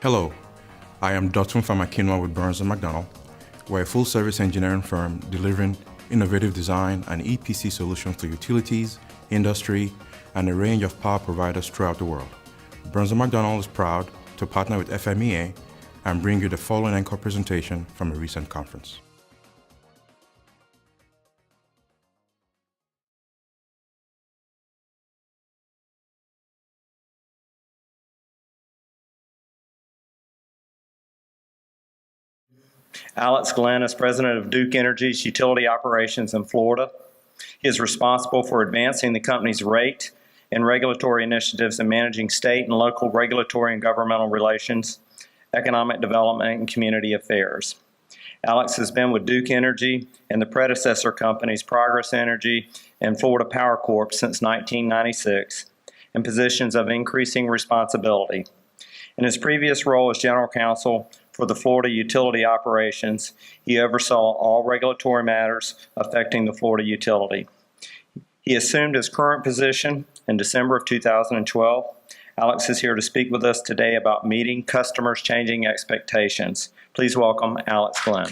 Hello, I am Dotun Famakinwa with Burns & McDonnell. We're a full-service engineering firm delivering innovative design and EPC solutions to utilities, industry, and a range of power providers throughout the world. Burns & McDonnell is proud to partner with FMEA and bring you the following encore presentation from a recent conference. Alex Glenn is president of Duke Energy's utility operations in Florida. He is responsible for advancing the company's rate and regulatory initiatives and managing state and local regulatory and governmental relations, economic development, and community affairs. Alex has been with Duke Energy and the predecessor companies Progress Energy and Florida Power Corp since 1996 in positions of increasing responsibility. In his previous role as general counsel for the Florida utility operations, he oversaw all regulatory matters affecting the Florida utility. He assumed his current position in December of 2012. Alex is here to speak with us today about meeting customers' changing expectations. Please welcome Alex Glenn.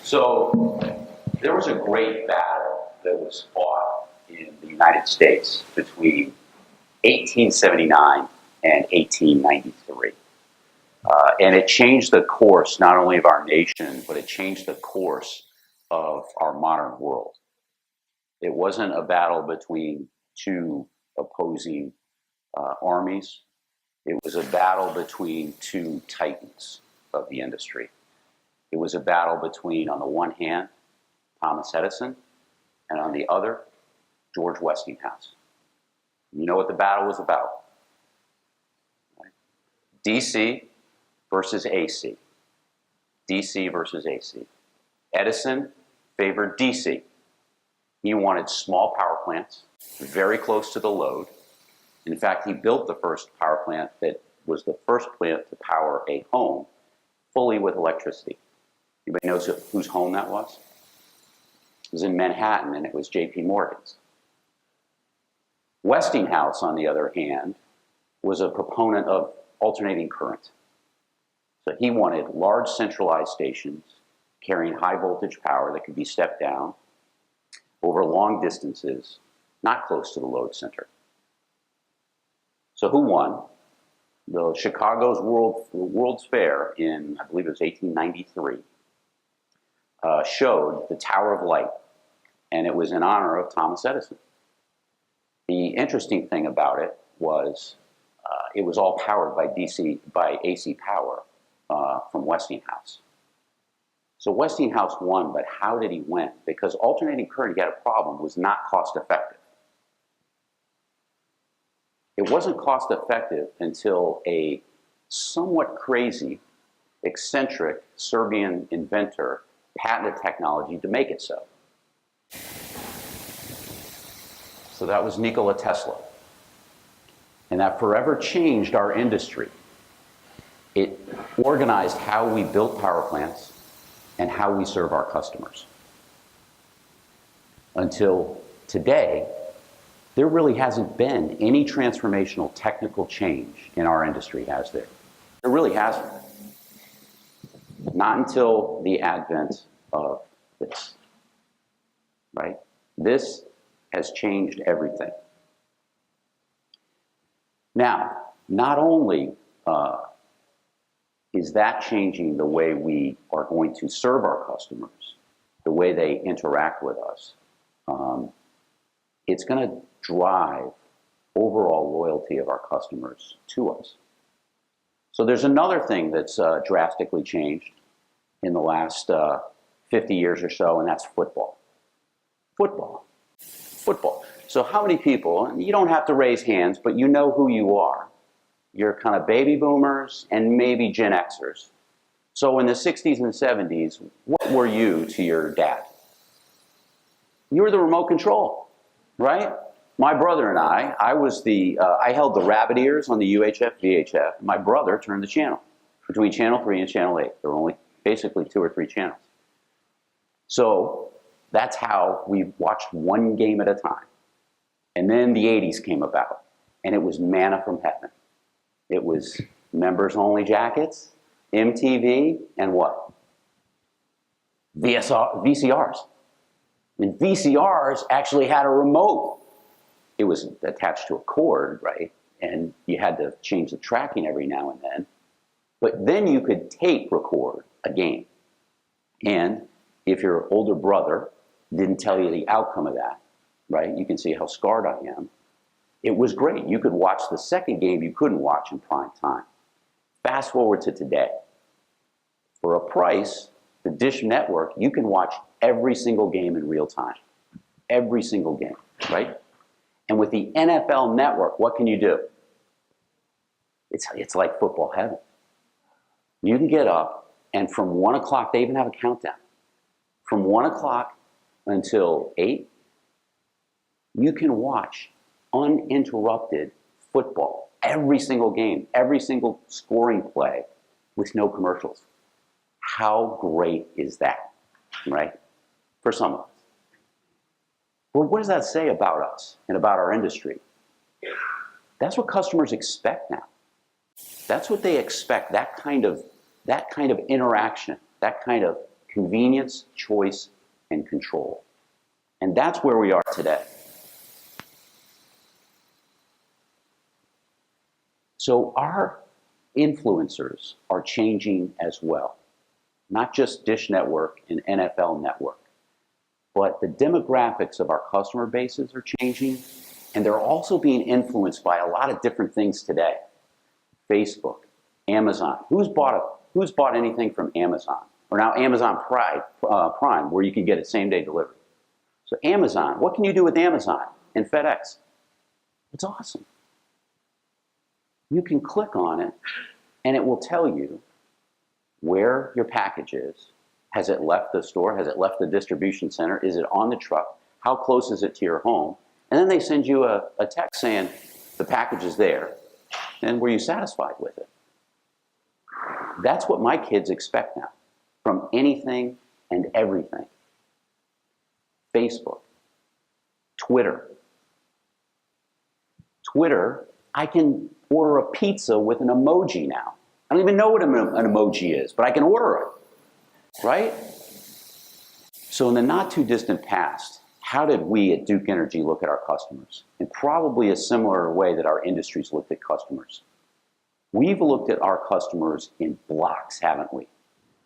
So there was a great battle that was fought in the United States between 1879 and 1893. And it changed the course not only of our nation, but it changed the course of our modern world. It wasn't a battle between two opposing armies. It was a battle between two titans of the industry. It was a battle between, on the one hand, Thomas Edison, and on the other, George Westinghouse. You know what the battle was about? DC versus AC. DC versus AC. Edison favored DC. He wanted small power plants, very close to the load. In fact, he built the first power plant that was the first plant to power a home fully with electricity. Anybody knows whose home that was? It was in Manhattan, and it was J.P. Morgan's. Westinghouse, on the other hand, was a proponent of alternating current. So he wanted large centralized stations carrying high voltage power that could be stepped down over long distances, not close to the load center. So who won? The Chicago's World's Fair in, I believe it was 1893, showed the Tower of Light, and it was in honor of Thomas Edison. The interesting thing about it was it was all powered by AC power from Westinghouse. So Westinghouse won, but how did he win? Because alternating current, he had a problem, was not cost effective. It wasn't cost effective until a somewhat crazy, eccentric Serbian inventor patented technology to make it so. So that was Nikola Tesla. And that forever changed our industry. It organized how we built power plants and how we serve our customers. Until today, there really hasn't been any transformational technical change in our industry, has there? There really hasn't. Not until the advent of this, right? This has changed everything. Now, not only is that changing the way we are going to serve our customers, the way they interact with us, it's going to drive overall loyalty of our customers to us. So there's another thing that's drastically changed in the last 50 years or so, and that's football. Football. So how many people, and you don't have to raise hands, but you know who you are. You're kind of baby boomers and maybe Gen Xers. So in the 60s and 70s, what were you to your dad? You were the remote control, right? My brother and I was I held the rabbit ears on the UHF, VHF. My brother turned the channel between channel 3 and channel 8. There were only basically 2 or 3 channels. So that's how we watched one game at a time. And then the 80s came about. and it was manna from heaven. It was members-only jackets, MTV, and what? VCRs. And VCRs actually had a remote. It was attached to a cord, right? And you had to change the tracking every now and then. But then you could tape record a game. And if your older brother didn't tell you the outcome of that, right? You can see how scarred I am. It was great. You could watch the second game you couldn't watch in prime time. Fast forward to today. For a price, the Dish Network, you can watch every single game in real time. Every single game, right? And with the NFL Network, what can you do? It's like football heaven. You can get up, and from 1 o'clock, they even have a countdown. From 1 o'clock until 8, you can watch uninterrupted football. Every single game, every single scoring play with no commercials. How great is that, right? For some of us. Well, what does that say about us and about our industry? That's what customers expect now. That's what they expect, that kind of interaction, that kind of convenience, choice, and control. And that's where we are today. So our influencers are changing as well. Not just Dish Network and NFL Network, but the demographics of our customer bases are changing, and they're also being influenced by a lot of different things today. Facebook, Amazon. Who's bought anything from Amazon? Or now Amazon Prime, where you can get it same-day delivery. So Amazon, what can you do with Amazon and FedEx? It's awesome. You can click on it, and it will tell you where your package is. Has it left the store? Has it left the distribution center? Is it on the truck? How close is it to your home? And then they send you a text saying the package is there, and were you satisfied with it? That's what my kids expect now from anything and everything. Facebook, Twitter. Twitter, I can order a pizza with an emoji now. I don't even know what an emoji is, but I can order it, right? So in the not too distant past, how did we at Duke Energy look at our customers? In probably a similar way that our industries looked at customers. We've looked at our customers in blocks, haven't we?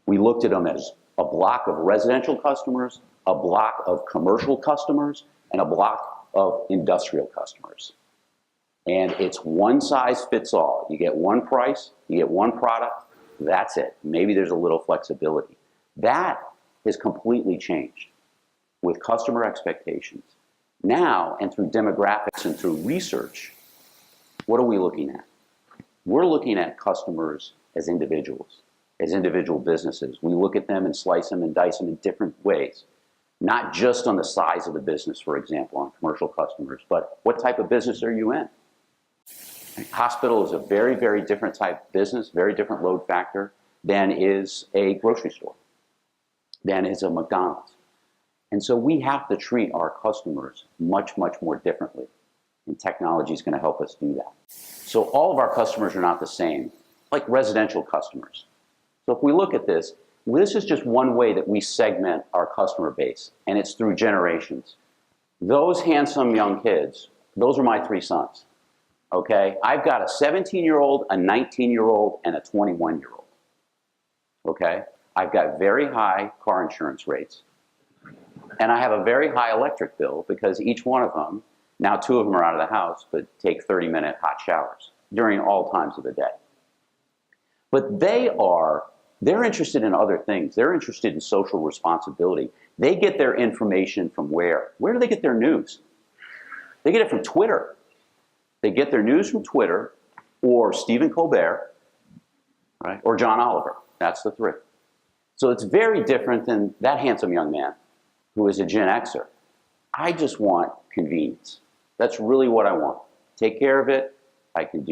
We looked at them as a block of residential customers, a block of commercial customers, and a block of industrial customers. And it's one size fits all. You get one price, you get one product, that's it. Maybe there's a little flexibility. That has completely changed with customer expectations. Now, and through demographics and through research, what are we looking at? We're looking at customers as individuals, as individual businesses. We look at them and slice them and dice them in different ways. Not just on the size of the business, for example, on commercial customers, but what type of business are you in? Hospital is a very, very different type of business, very different load factor than is a grocery store, than is a McDonald's. And so we have to treat our customers much, much more differently. And technology is going to help us do that. So all of our customers are not the same, like residential customers. So if we look at this, this is just one way that we segment our customer base, and it's through generations. Those handsome young kids, those are my 3 sons. Okay, I've got a 17-year-old, a 19-year-old, and a 21-year-old. Okay, I've got very high car insurance rates, and I have a very high electric bill because each one of them, now 2 of them are out of the house, but take 30-minute hot showers during all times of the day. But they're interested in other things. They're interested in social responsibility. They get their information from where? Where do they get their news? They get it from Twitter. They get their news from Twitter or Stephen Colbert, right? Or John Oliver. That's the 3. So it's very different than that handsome young man who is a Gen Xer. I just want convenience. That's really what I want. Take care of it. I can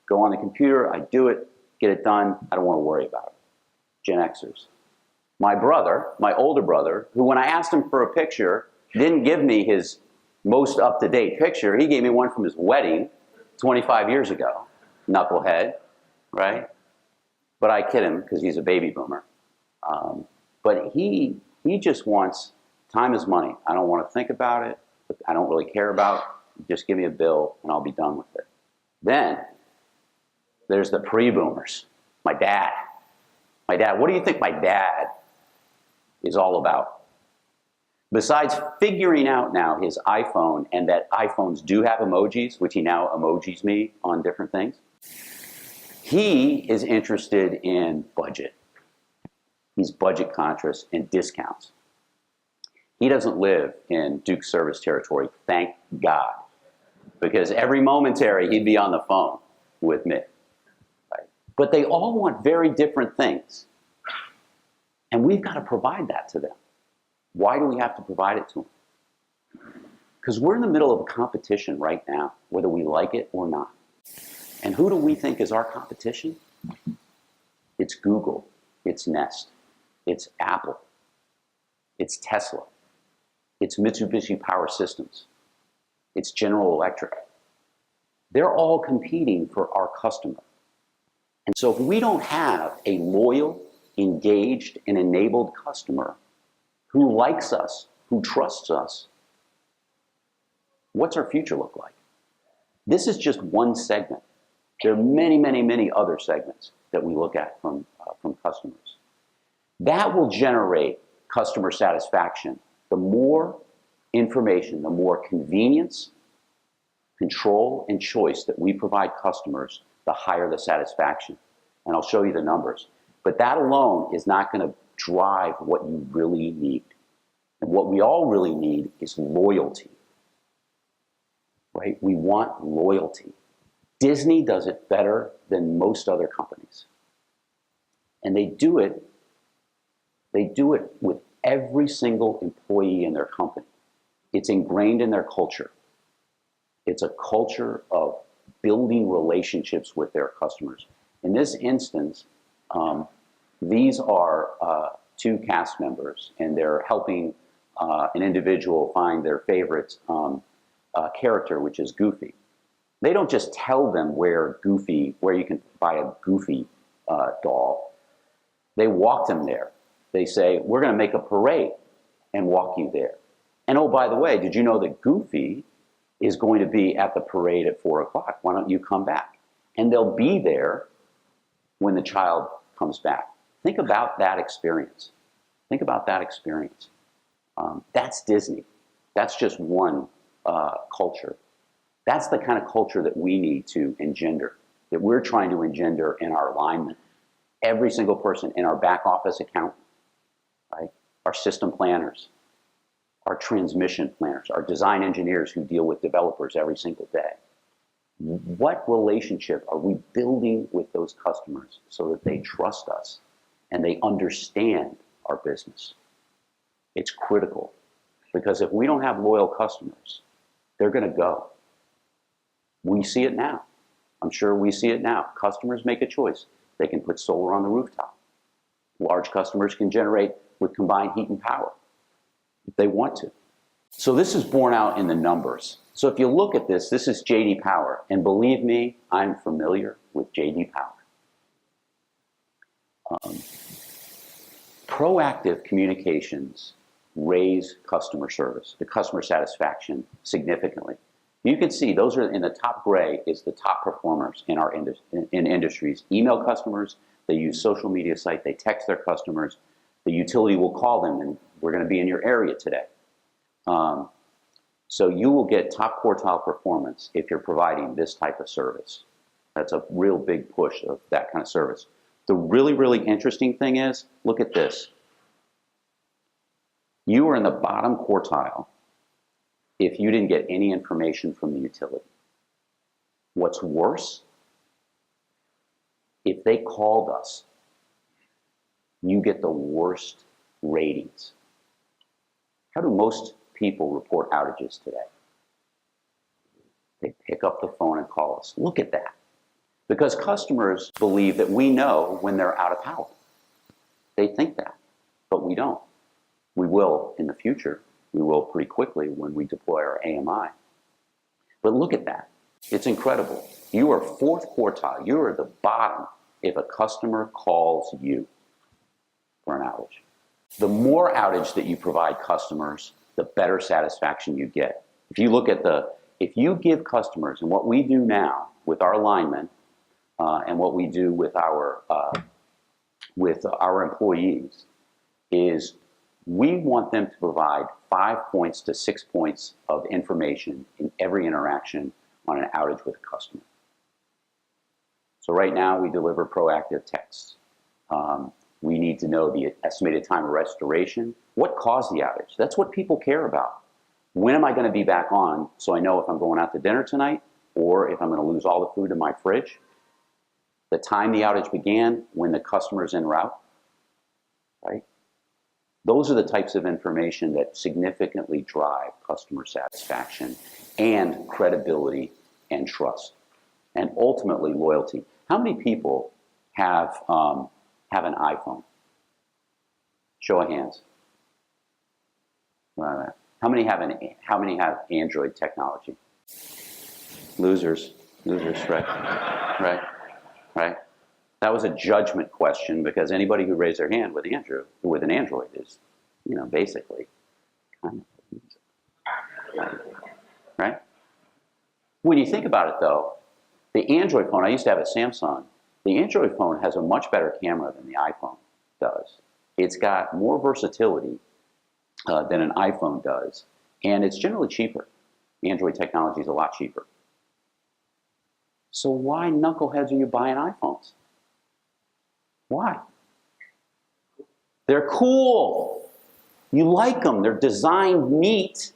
go on the computer, I do it, get it done. I don't want to worry about it. Gen Xers. My brother, my older brother, who when I asked him for a picture, didn't give me his most up-to-date picture. He gave me one from his wedding, 25 years ago. Knucklehead, right? But I kid him because he's a baby boomer. But he just wants, time is money. I don't want to think about it. I don't really care about it. Just give me a bill and I'll be done with it. Then there's the pre-boomers. My dad. What do you think my dad is all about? Besides figuring out now his iPhone and that iPhones do have emojis, which he now emojis me on different things, he is interested in budget. He's budget conscious and discounts. He doesn't live in Duke service territory, thank God, because every momentary he'd be on the phone with me. Right? But they all want very different things. And we've got to provide that to them. Why do we have to provide it to them? Because we're in the middle of a competition right now, whether we like it or not. And who do we think is our competition? It's Google, it's Nest, it's Apple, it's Tesla, it's Mitsubishi Power Systems, it's General Electric. They're all competing for our customer. And so if we don't have a loyal, engaged, and enabled customer who likes us, who trusts us, what's our future look like? This is just one segment. There are many, many, many other segments that we look at from customers. That will generate customer satisfaction. The more information, the more convenience, control, and choice that we provide customers, the higher the satisfaction. And I'll show you the numbers. But that alone is not going to drive what you really need. And what we all really need is loyalty. Right? We want loyalty. Disney does it better than most other companies. And they do it with every single employee in their company. It's ingrained in their culture. It's a culture of building relationships with their customers. In this instance, these are two cast members, and they're helping an individual find their favorite character, which is Goofy. They don't just tell them where you can buy a Goofy doll. They walk them there. They say, we're going to make a parade and walk you there. And oh, by the way, did you know that Goofy is going to be at the parade at 4 o'clock? Why don't you come back? And they'll be there when the child comes back. Think about that experience. Think about that experience. That's Disney. That's just one culture. That's the kind of culture that we need to engender, that we're trying to engender in our alignment. Every single person in our back office accountant, right? Our system planners, our transmission planners, our design engineers who deal with developers every single day. What relationship are we building with those customers so that they trust us and they understand our business? It's critical, because if we don't have loyal customers, they're going to go. We see it now. I'm sure we see it now. Customers make a choice. They can put solar on the rooftop. Large customers can generate with combined heat and power if they want to. So this is borne out in the numbers. So if you look at this, this is J.D. Power. And believe me, I'm familiar with J.D. Power. Proactive communications raise customer service, the customer satisfaction significantly. You can see those are in the top gray is the top performers in our industries. Email customers, they use social media site, they text their customers. The utility will call them, and we're going to be in your area today. So you will get top quartile performance if you're providing this type of service. That's a real big push of that kind of service. The really, really interesting thing is, look at this. You are in the bottom quartile if you didn't get any information from the utility. What's worse, if they called us, you get the worst ratings. How do most people report outages today? They pick up the phone and call us. Look at that. Because customers believe that we know when they're out of power. They think that, but we don't. We will in the future. We will pretty quickly when we deploy our AMI. But look at that. It's incredible. You are fourth quartile. You are the bottom if a customer calls you for an outage. The more outage that you provide customers, the better satisfaction you get. If you look at if you give customers, and what we do now with our linemen, and what we do with our employees, is we want them to provide 5 points to 6 points of information in every interaction on an outage with a customer. So right now we deliver proactive texts. We need to know the estimated time of restoration. What caused the outage? That's what people care about. When am I going to be back on so I know if I'm going out to dinner tonight or if I'm going to lose all the food in my fridge? The time the outage began, when the customer's en route, right? Those are the types of information that significantly drive customer satisfaction and credibility and trust, and ultimately loyalty. How many people have an iPhone? Show of hands. How many have Android technology? Losers, right. That was a judgment question, because anybody who raised their hand with an Android is, basically kind of, right? When you think about it, though, the Android phone, I used to have a Samsung. The Android phone has a much better camera than the iPhone does. It's got more versatility than an iPhone does, and it's generally cheaper. Android technology is a lot cheaper. So why, knuckleheads, are you buying iPhones? Why? They're cool. You like them. They're designed neat,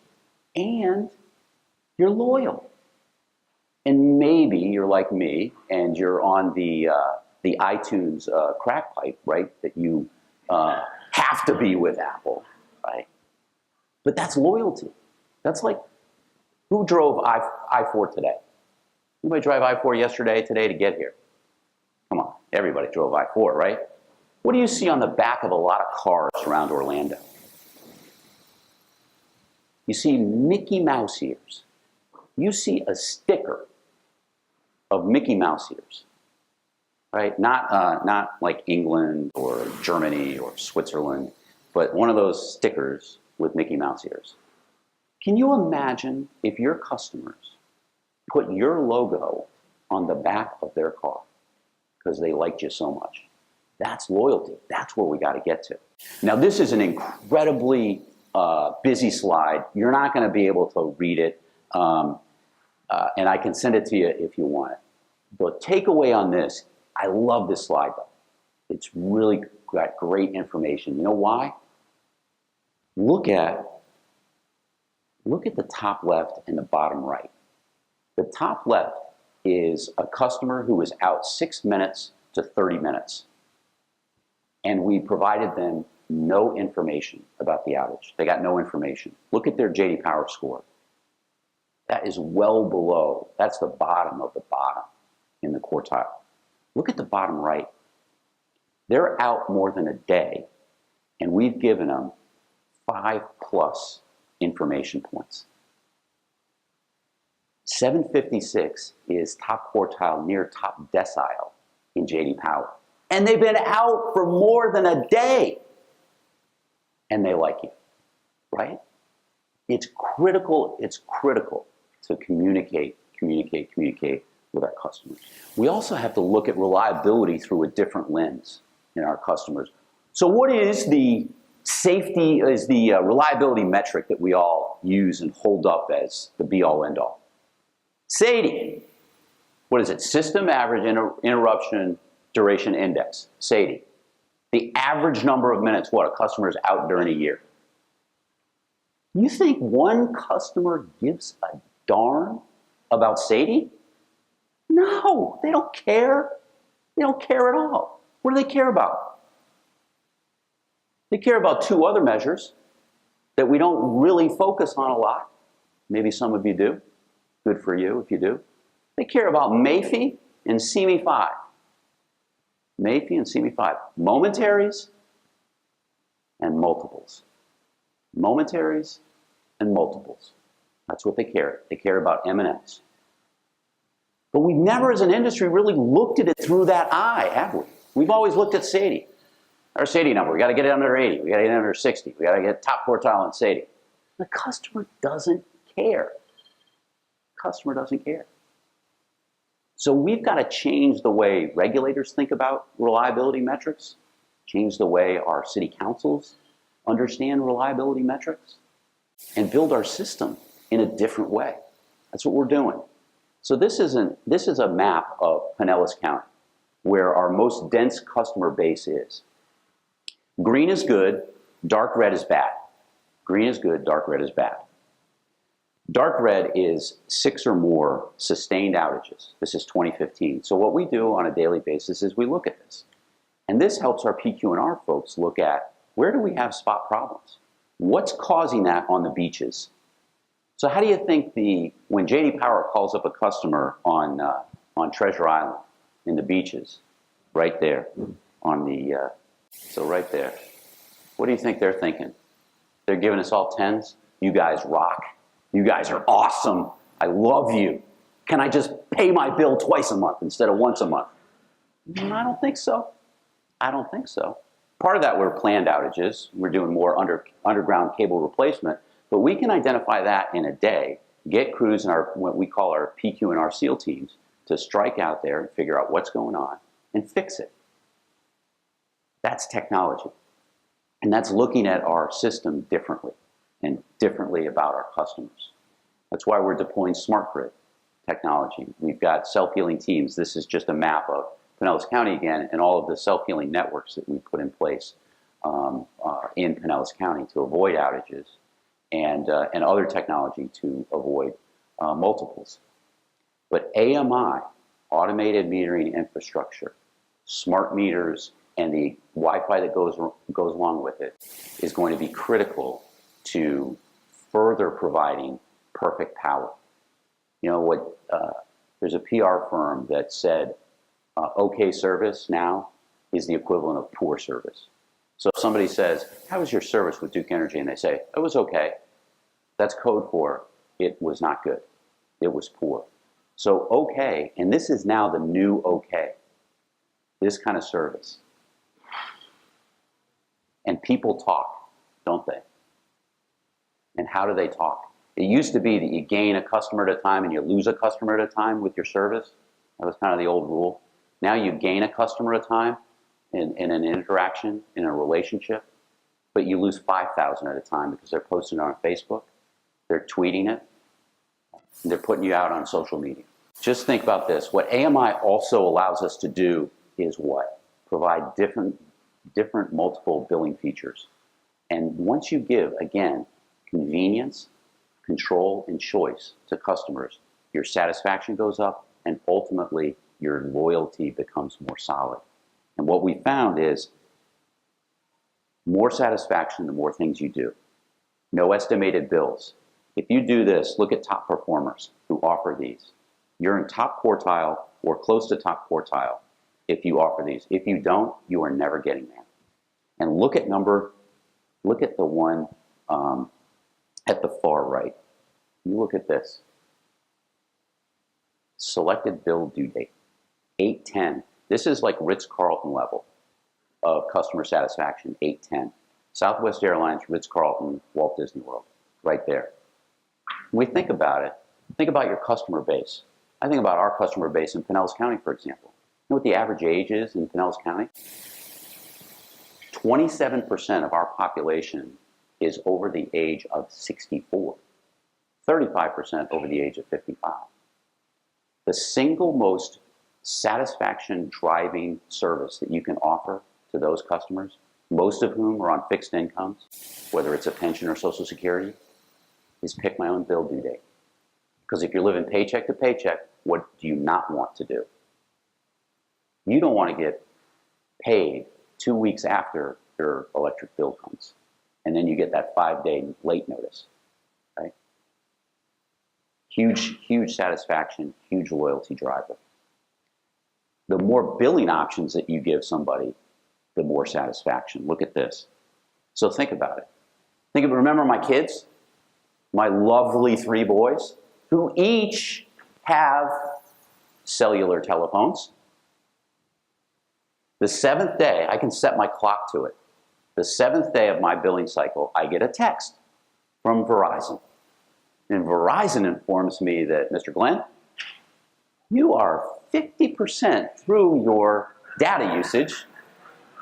and you're loyal. And maybe you're like me, and you're on the iTunes crack pipe, right? That you have to be with Apple, right? But that's loyalty. That's like, who drove I-4 today? Anybody drive I-4 yesterday, today to get here? Come on, everybody drove I-4, right? What do you see on the back of a lot of cars around Orlando? You see Mickey Mouse ears. You see a sticker of Mickey Mouse ears, right? Not like England or Germany or Switzerland, but one of those stickers with Mickey Mouse ears. Can you imagine if your customers put your logo on the back of their car because they liked you so much? That's loyalty. That's where we got to get to. Now, this is an incredibly busy slide. You're not going to be able to read it, and I can send it to you if you want it. The takeaway on this, I love this slide, though. It's really got great information. You know why? Look at the top left and the bottom right. The top left is a customer who was out 6 minutes to 30 minutes. And we provided them no information about the outage. They got no information. Look at their J.D. Power score. That is well below. That's the bottom of the bottom in the quartile. Look at the bottom right. They're out more than a day, and we've given them 5+ information points. 756 is top quartile, near top decile in J.D. Power. And they've been out for more than a day. And they like you, right? It's critical to communicate with our customers. We also have to look at reliability through a different lens in our customers. So what is the reliability metric that we all use and hold up as the be-all, end-all? SAIDI. What is it? System Average Interruption Duration Index, SAIDI. The average number of minutes, a customer is out during a year. You think one customer gives a darn about SAIDI? No, they don't care. They don't care at all. What do they care about? They care about 2 other measures that we don't really focus on a lot. Maybe some of you do. Good for you if you do. They care about MAFI and CME5. MAFI and CME5. Momentaries and multiples. Momentaries and multiples. That's what they care. They care about M&Ms. But we've never, as an industry, really looked at it through that eye, have we? We've always looked at SAIDI. Our SAIDI number, we got to get it under 80. We got to get it under 60. We got to get top quartile in SAIDI. The customer doesn't care. The customer doesn't care. So we've got to change the way regulators think about reliability metrics, change the way our city councils understand reliability metrics, and build our system in a different way. That's what we're doing. So this is a map of Pinellas County, where our most dense customer base is. Green is good, dark red is bad. Green is good, dark red is bad. Dark red is 6 or more sustained outages. This is 2015. So what we do on a daily basis is we look at this. And this helps our PQ&R folks look at, where do we have spot problems? What's causing that on the beaches? So how do you think when J.D. Power calls up a customer on Treasure Island in the beaches, right there on the, so right there, what do you think they're thinking? They're giving us all 10s? You guys rock. You guys are awesome. I love you. Can I just pay my bill twice a month instead of once a month? I don't think so. I don't think so. Part of that were planned outages. We're doing more underground cable replacement, but we can identify that in a day, get crews in what we call our PQ&R SEAL teams to strike out there and figure out what's going on and fix it. That's technology. And that's looking at our system differently and differently about our customers. That's why we're deploying smart grid technology. We've got self-healing teams. This is just a map of Pinellas County again, and all of the self-healing networks that we put in place in Pinellas County to avoid outages and other technology to avoid multiples. But AMI, automated metering infrastructure, smart meters, and the Wi-Fi that goes along with it is going to be critical to further providing perfect power. You know what? There's a PR firm that said okay service now is the equivalent of poor service. So if somebody says, how was your service with Duke Energy? And they say, it was okay. That's code for it was not good. It was poor. So okay, and this is now the new okay, this kind of service. And people talk, don't they? And how do they talk? It used to be that you gain a customer at a time and you lose a customer at a time with your service. That was kind of the old rule. Now you gain a customer at a time in an interaction, in a relationship, but you lose 5,000 at a time because they're posting it on Facebook, they're tweeting it, and they're putting you out on social media. Just think about this. What AMI also allows us to do is what? Provide different multiple billing features. And once you give, again, convenience, control, and choice to customers, your satisfaction goes up, and ultimately your loyalty becomes more solid. And what we found is more satisfaction the more things you do. No estimated bills. If you do this, look at top performers who offer these. You're in top quartile or close to top quartile if you offer these. If you don't, you are never getting there. And look at the one at the far right. You look at this. Selected bill due date, 8/10. This is like Ritz-Carlton level of customer satisfaction, 8/10. Southwest Airlines, Ritz-Carlton, Walt Disney World, right there. When we think about it, think about your customer base. I think about our customer base in Pinellas County, for example. You know what the average age is in Pinellas County? 27% of our population is over the age of 64. 35% over the age of 55. The single most satisfaction driving service that you can offer to those customers, most of whom are on fixed incomes, whether it's a pension or Social Security, is pick my own bill due date. Because if you're living paycheck to paycheck, what do you not want to do? You don't want to get paid 2 weeks after your electric bill comes, and then you get that 5-day late notice, right? Huge satisfaction, huge loyalty driver. The more billing options that you give somebody, the more satisfaction. Look at this. So think about it. Remember my kids? My lovely 3 boys, who each have cellular telephones. The 7th day, I can set my clock to it. The 7th day of my billing cycle, I get a text from Verizon. And Verizon informs me that, Mr. Glenn, you are 50% through your data usage,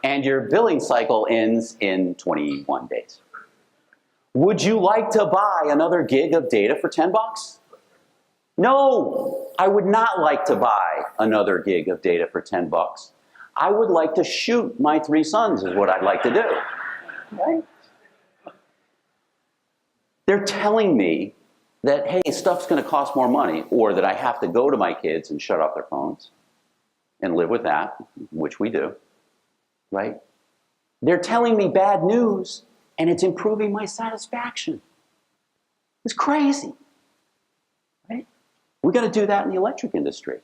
and your billing cycle ends in 21 days. Would you like to buy another gig of data for 10 bucks? No, I would not like to buy another gig of data for 10 bucks. I would like to shoot my 3 sons is what I'd like to do. Right? They're telling me that, hey, stuff's going to cost more money, or that I have to go to my kids and shut off their phones and live with that, which we do, right? They're telling me bad news, and it's improving my satisfaction. It's crazy, right? We got to do that in the electric industry.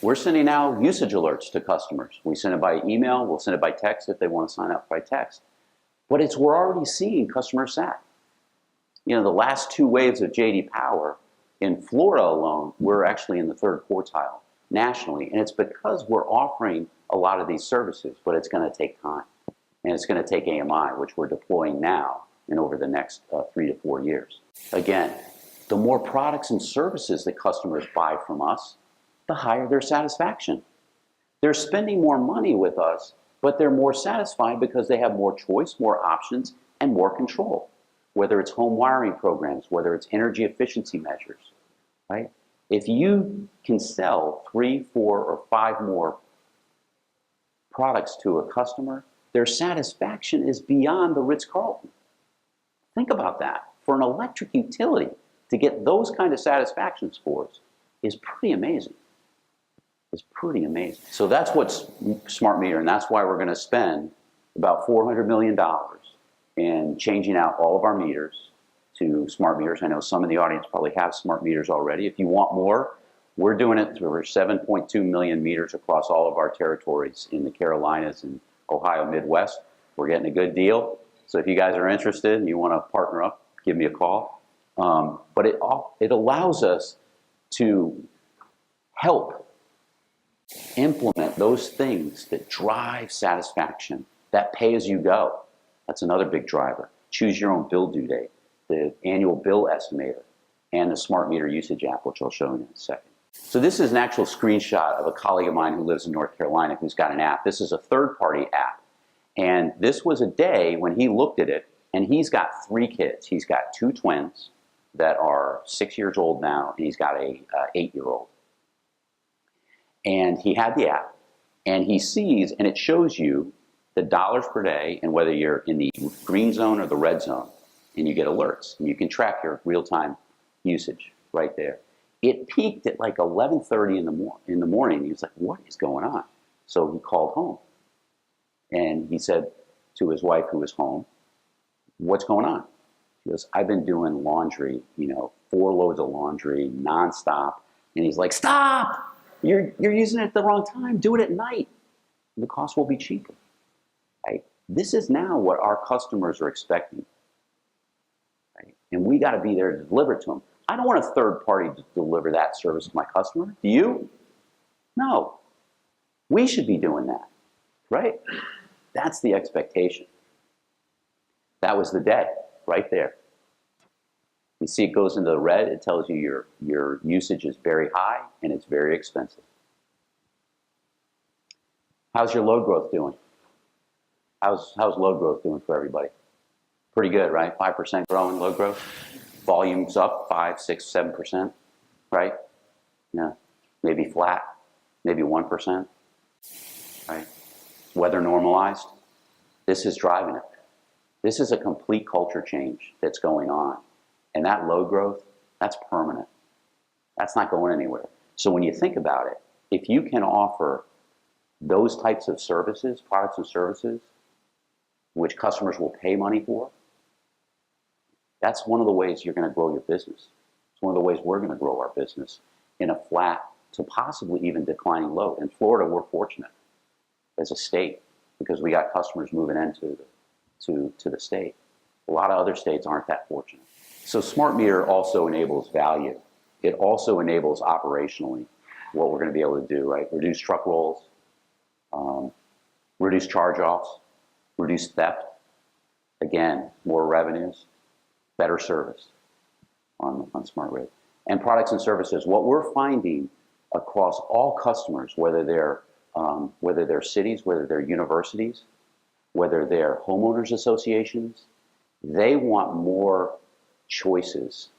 We're sending out usage alerts to customers. We send it by email. We'll send it by text if they want to sign up by text. But we're already seeing customer sat. You know, the last 2 waves of J.D. Power in Florida alone, we're actually in the 3rd quartile nationally. And it's because we're offering a lot of these services, but it's going to take time. And it's going to take AMI, which we're deploying now and over the next 3 to 4 years. Again, the more products and services that customers buy from us, the higher their satisfaction. They're spending more money with us, but they're more satisfied because they have more choice, more options, and more control. Whether it's home wiring programs, whether it's energy efficiency measures, right? If you can sell 3, 4, or 5 more products to a customer, their satisfaction is beyond the Ritz-Carlton. Think about that. For an electric utility, to get those kind of satisfaction scores is pretty amazing. It's pretty amazing. So that's what's smart meter, and that's why we're going to spend about $400 million in changing out all of our meters to smart meters. I know some in the audience probably have smart meters already. If you want more, we're doing it through our 7.2 million meters across all of our territories in the Carolinas and Ohio Midwest. We're getting a good deal. So if you guys are interested and you want to partner up, give me a call. But it allows us to help implement those things that drive satisfaction, that pay as you go. That's another big driver. Choose your own bill due date, the annual bill estimator, and the smart meter usage app, which I'll show you in a second. So this is an actual screenshot of a colleague of mine who lives in North Carolina who's got an app. This is a third-party app. And this was a day when he looked at it, and he's got 3 kids. He's got 2 twins that are 6 years old now, and he's got a 8-year-old. And he had the app, and he sees, and it shows you the dollars per day and whether you're in the green zone or the red zone, and you get alerts, and you can track your real-time usage right there. It peaked at like 11:30 in the morning. He was like, what is going on? So he called home, and he said to his wife who was home, what's going on? He goes, I've been doing laundry, 4 loads of laundry nonstop. And he's like, stop! You're using it at the wrong time. Do it at night. The cost will be cheaper. Right? This is now what our customers are expecting. Right? And we got to be there to deliver it to them. I don't want a third party to deliver that service to my customer. Do you? No. We should be doing that. Right? That's the expectation. That was the day, right there. You see it goes into the red, it tells you your usage is very high and it's very expensive. How's your load growth doing? How's load growth doing for everybody? Pretty good, right? 5% growing load growth. Volume's up 5, 6, 7%, right? Yeah, maybe flat, maybe 1%, right? Weather normalized. This is driving it. This is a complete culture change that's going on. And that load growth, that's permanent. That's not going anywhere. So when you think about it, if you can offer those types of services, products and services, which customers will pay money for, that's one of the ways you're going to grow your business. It's one of the ways we're going to grow our business in a flat to possibly even declining load. In Florida, we're fortunate as a state because we got customers moving into the state. A lot of other states aren't that fortunate. So smart meter also enables value. It also enables operationally. what we're going to be able to do, right? Reduce truck rolls, reduce charge-offs, reduce theft. Again, more revenues, better service on smart grid. And products and services. What we're finding across all customers, whether they're cities, whether they're universities, whether they're homeowners associations, they want more choices,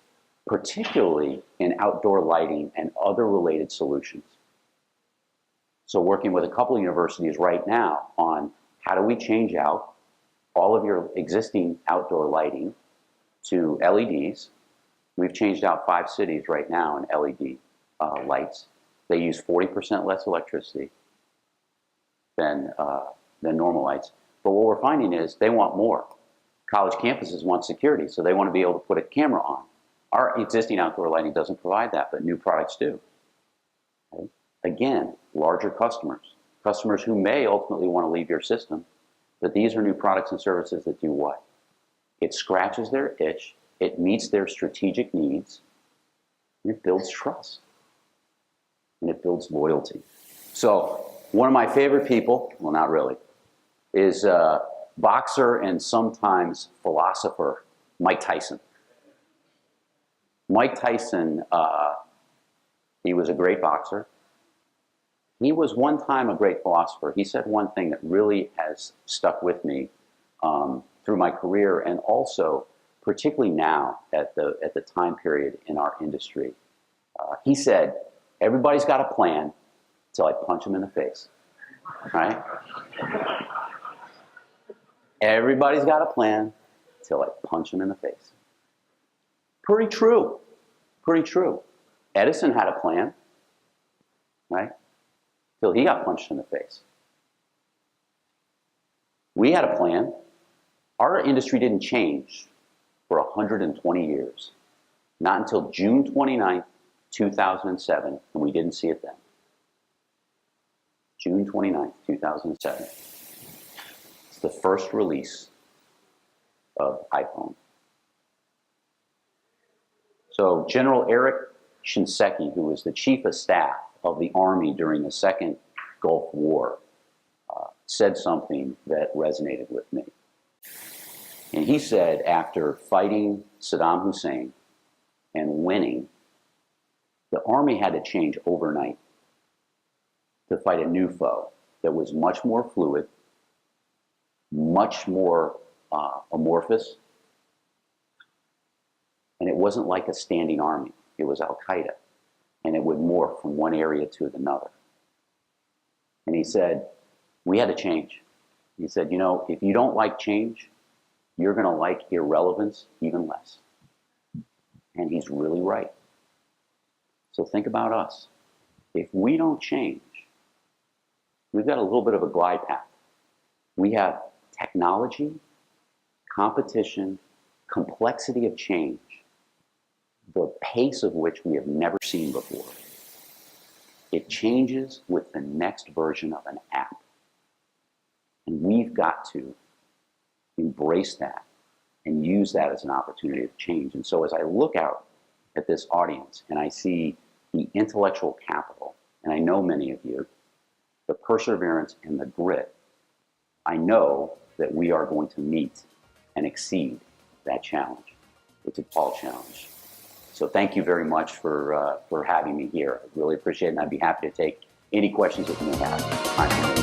particularly in outdoor lighting and other related solutions. So working with a couple of universities right now on how do we change out all of your existing outdoor lighting to LEDs. We've changed out 5 cities right now in LED lights. They use 40% less electricity than normal lights. But what we're finding is they want more. College campuses want security, so they want to be able to put a camera on. Our existing outdoor lighting doesn't provide that, but new products do. Okay? Again, larger customers who may ultimately want to leave your system, but these are new products and services that do what? It scratches their itch, it meets their strategic needs, and it builds trust, and it builds loyalty. So one of my favorite people, well, not really, is boxer and sometimes philosopher Mike Tyson. Mike Tyson, he was a great boxer. He was one time a great philosopher. He said one thing that really has stuck with me through my career, and also particularly now at the time period in our industry. He said, everybody's got a plan until I punch him in the face, right? Everybody's got a plan until I punch him in the face. Pretty true, pretty true. Edison had a plan, right? Till he got punched in the face. We had a plan. Our industry didn't change for 120 years. Not until June 29th, 2007, and we didn't see it then. June 29th, 2007. It's the first release of iPhone. So General Eric Shinseki, who was the chief of staff of the Army during the Second Gulf War, said something that resonated with me. And he said, after fighting Saddam Hussein and winning, the Army had to change overnight to fight a new foe that was much more fluid, much more amorphous, and it wasn't like a standing army. It was Al-Qaeda, and it would morph from one area to another. And he said, we had to change. He said, you know, if you don't like change, you're going to like irrelevance even less. And he's really right. So think about us. If we don't change, we've got a little bit of a glide path. We have technology, competition, complexity of change, the pace of which we have never seen before. It changes with the next version of an app. And we've got to embrace that and use that as an opportunity to change. And so as I look out at this audience and I see the intellectual capital, and I know many of you, the perseverance and the grit, I know that we are going to meet and exceed that challenge. It's a tall challenge. So thank you very much for having me here. I really appreciate it, and I'd be happy to take any questions that you may have.